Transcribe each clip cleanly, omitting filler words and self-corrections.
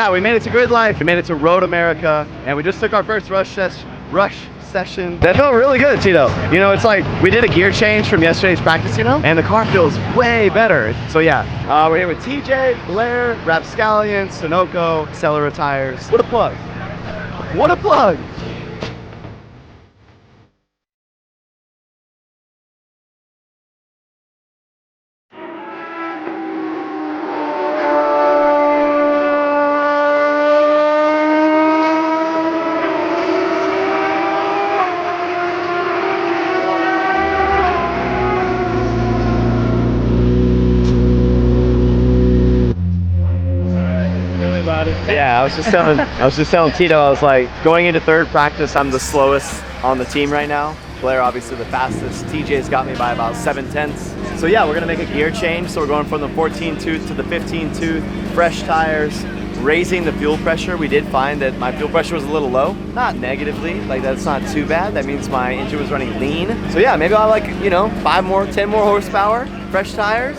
yeah, we made it to Gridlife. We made it to Road America, and we just took our first rush session. That felt really good, Tito. You know, it's like we did a gear change from yesterday's practice, you know, and the car feels way better. So yeah, we're here with TJ, Blair, Rapscallion, Sunoco, Accelera Tires. What a plug. What a plug. Yeah, I was just telling Tito, I was like, going into third practice, I'm the slowest on the team right now. Blair obviously the fastest. TJ's got me by about 7/10. So yeah, we're gonna make a gear change. So we're going from the 14 tooth to the 15 tooth, fresh tires, raising the fuel pressure. We did find that my fuel pressure was a little low, not negatively, like that's not too bad. That means my engine was running lean. So yeah, maybe I'll like, you know, 10 more horsepower, fresh tires.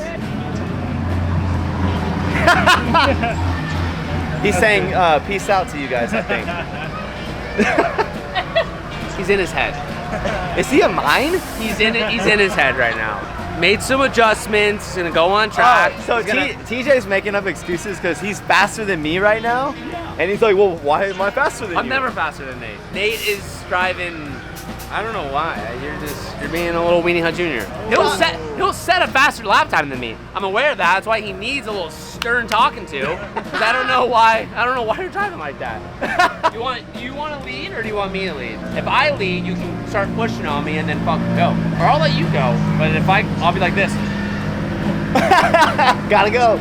He's saying peace out to you guys, I think. He's in his head. Is he a mine? He's in his head right now. Made some adjustments, he's gonna go on track. So TJ's making up excuses because he's faster than me right now. And he's like, well, why am I faster than you? I'm never faster than Nate. Nate is driving, I don't know why. You're being a little weenie hut junior. He'll set a faster lap time than me. I'm aware of that. That's why he needs a little stern talking to. Because I don't know why you're driving like that. You want to lead or do you want me to lead? If I lead, you can start pushing on me and then fucking go. Or I'll let you go. But if I'll be like this. Gotta go.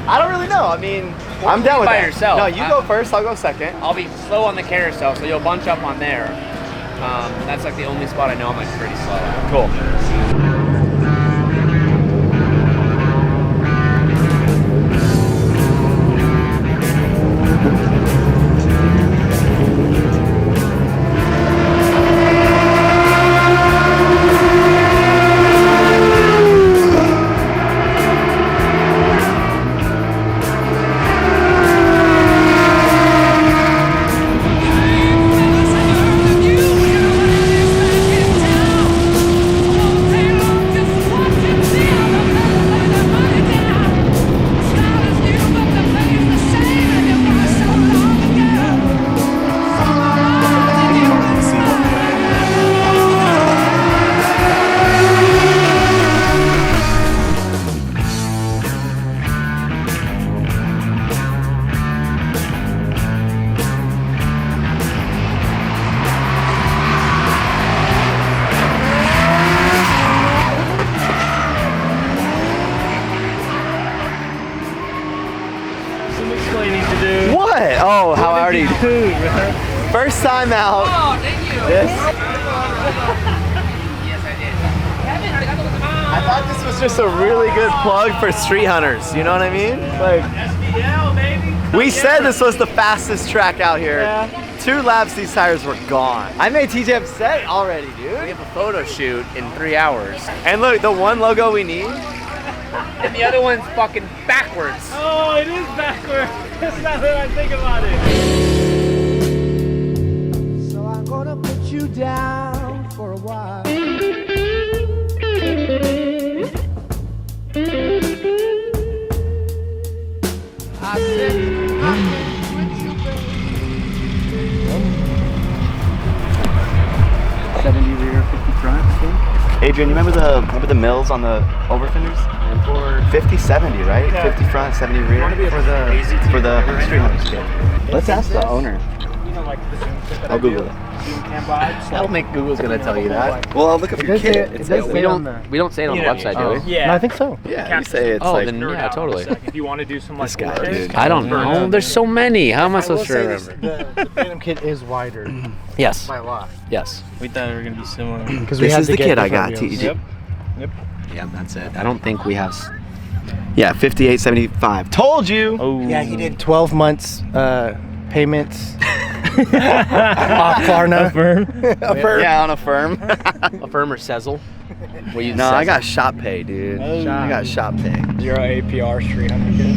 I don't really know. I mean, I'm down with by that. yourself. No, you go first. I'll go second. I'll be slow on the carousel, so you'll bunch up on there. That's like the only spot I know I'm like pretty slow. Cool. What? Oh, how I already. First time out. Oh, thank you. This. Yes, I did. I thought this was just a really good plug for street hunters. You know what I mean? Like, SBL, baby. we said this was the fastest track out here. Yeah. 2 laps, these tires were gone. I made TJ upset already, dude. We have a photo shoot in 3 hours. And look, the one logo we need. And the other one's fucking backwards. Oh, it is backwards. That's not what I think about it. So I'm gonna put you down for a while. I said I'm with you, baby. 70 rear, 50 front. Adrian, you remember the mills on the over fenders? 50/70, right? Yeah. 50 front, 70 rear for the street hunters kit. Let's ask the owner. You know, like the Zoom kit that I'll Google it. Zoom cam vibes. I don't think Google's gonna tell you that. Well, I'll look up your kit. We don't say it on the website, do we? Yeah. I think so. Yeah, we say it's Oh, like. then yeah, totally. If you want to do some like This guy, work. dude. I don't know. There's so many. How am I supposed to remember? The Phantom kit is wider Yes. by a lot. Yes. We thought we were gonna be similar. Because This is the kit I got, TJ. TJ. Yep. Yeah, that's it. I don't think we have. Yeah, 58.75. Told you. Oh. Yeah, he did 12 months payments off Klarna. A firm. Yeah, on a firm. A firm or Sezzle? No, I got shop pay, dude. I got shop pay. 0 APR 300 kit.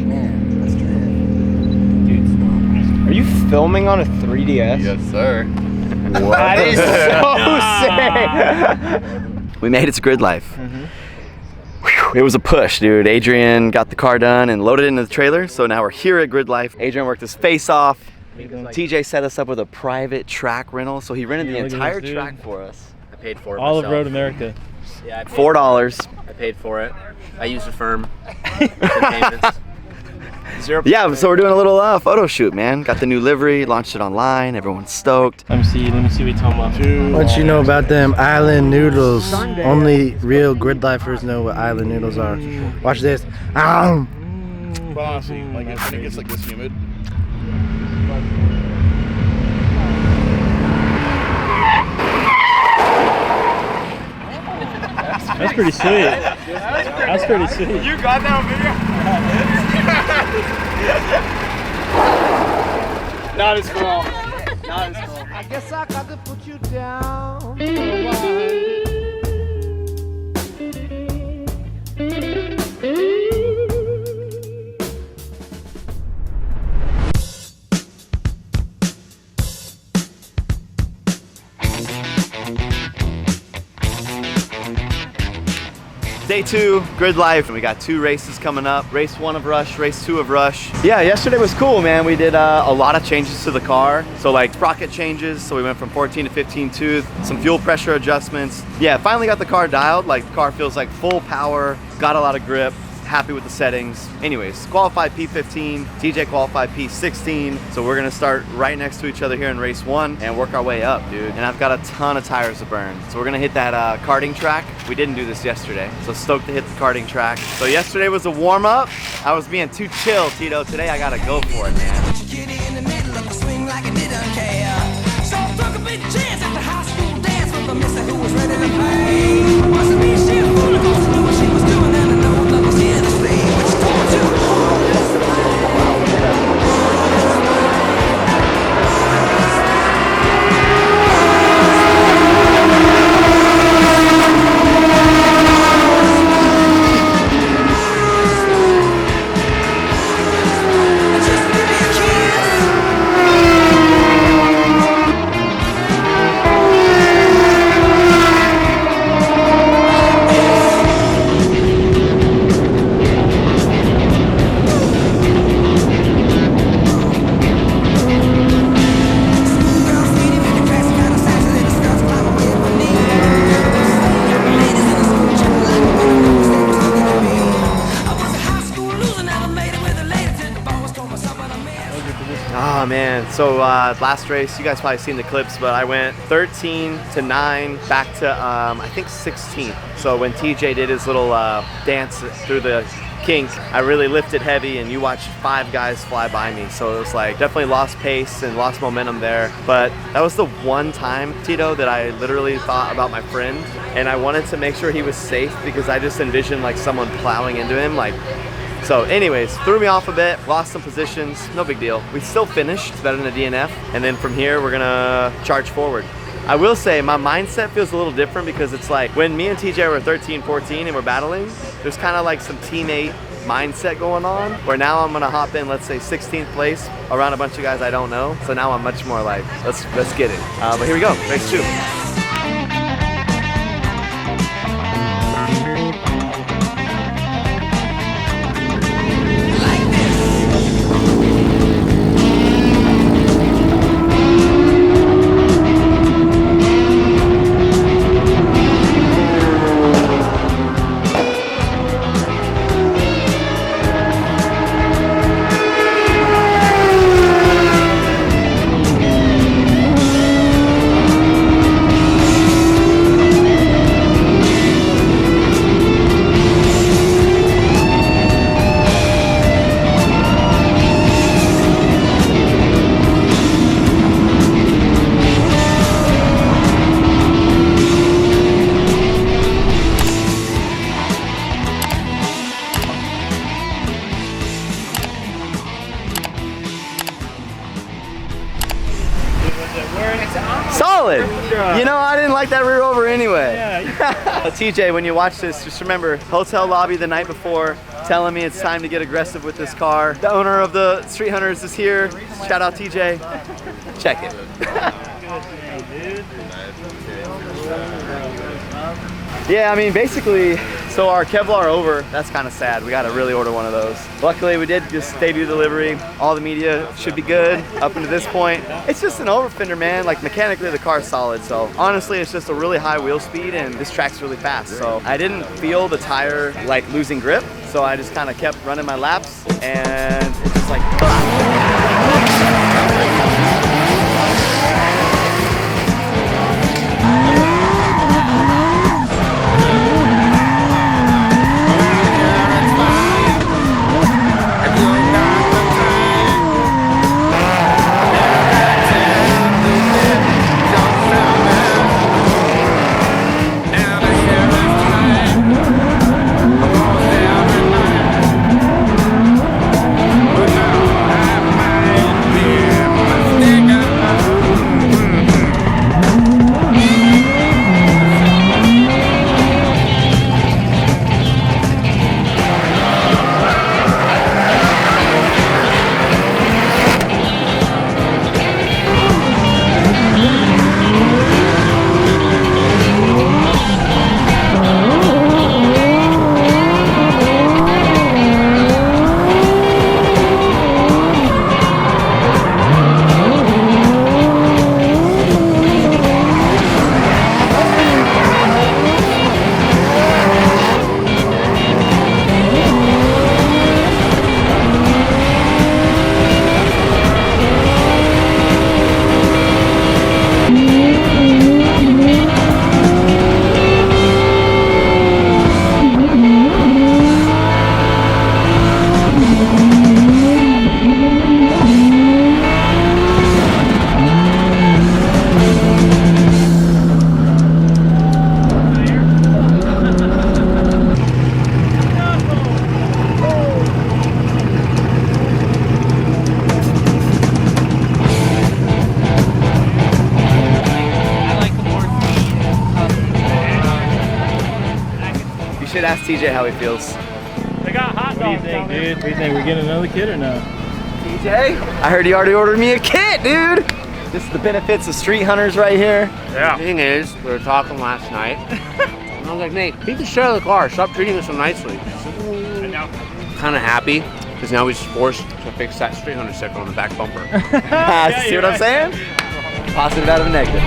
Man, that's good. filming on a 3DS? Yes, sir. That is so sick. We made it to Gridlife. Whew, it was a push, dude. Adrian got the car done and loaded it into the trailer, so now we're here at Gridlife. Adrian worked his face off. TJ set us up with a private track rental, so he rented the entire track for us. I paid for it All myself. of Road America. Yeah, I paid $4. I paid for it. I used Affirm. Payments. 0%. Yeah, so we're doing a little photo shoot, man. Got the new livery, launched it online, everyone's stoked. Let me see what you're talking about. Once you know about them island noodles, only real Gridlifers know what island noodles are. Watch this. But honestly, like when it gets like this humid. That's pretty sweet. That's pretty sweet. You got that on video? Not as cool. Not as cool. I guess I got to put you down for a while. Day 2, Gridlife, and we got 2 races coming up. Race 1 of Rush, race 2 of Rush. Yeah, yesterday was cool, man. We did a lot of changes to the car. So like sprocket changes, so we went from 14 to 15 tooth, some fuel pressure adjustments. Yeah, finally got the car dialed. Like the car feels like full power, got a lot of grip. Happy with the settings. Anyways, qualified P15, TJ qualified P16. So we're gonna start right next to each other here in race 1 and work our way up, dude. And I've got a ton of tires to burn. So we're gonna hit that karting track. We didn't do this yesterday, so stoked to hit the karting track. So yesterday was a warm up. I was being too chill, Tito. Today I gotta go for it, man. Oh man, so last race, you guys probably seen the clips, but I went 13 to 9 back to I think 16th. So when TJ did his little dance through the kink, I really lifted heavy and you watched 5 guys fly by me. So it was like definitely lost pace and lost momentum there. But that was the one time, Tito, that I literally thought about my friend and I wanted to make sure he was safe because I just envisioned like someone plowing into him. So anyways, threw me off a bit, lost some positions, no big deal. We still finished, it's better than a DNF. And then from here, we're gonna charge forward. I will say my mindset feels a little different because it's like when me and TJ were 13, 14 and we're battling, there's kind of like some teammate mindset going on where now I'm gonna hop in, let's say 16th place around a bunch of guys I don't know. So now I'm much more like, let's get it. But here we go, race 2. Solid. You know, I didn't like that rear over anyway. TJ, when you watch this, just remember, hotel lobby the night before, telling me it's time to get aggressive with this car. The owner of the Street Hunters is here. Shout out TJ. Check it. Yeah, I mean, basically, so our Kevlar over, that's kind of sad. We got to really order one of those. Luckily, we did just debut delivery. All the media should be good up until this point. It's just an over fender, man. Like, mechanically, the car's solid. So, honestly, it's just a really high wheel speed, and this track's really fast. So, I didn't feel the tire, like, losing grip. So, I just kind of kept running my laps, and it's just like, should ask TJ how he feels. They got hot dogs. What do you think, dude? What do you think? We're getting another kit or no? TJ, I heard you already ordered me a kit, dude. This is the benefits of Street Hunters right here. Yeah. The thing is, we were talking last night, and I was like, Nate, beat the shit out of the car. Stop treating us so nicely. I know. Kind of happy, because now we're just forced to fix that Street Hunter sticker on the back bumper. See what I'm saying? Positive out of negative.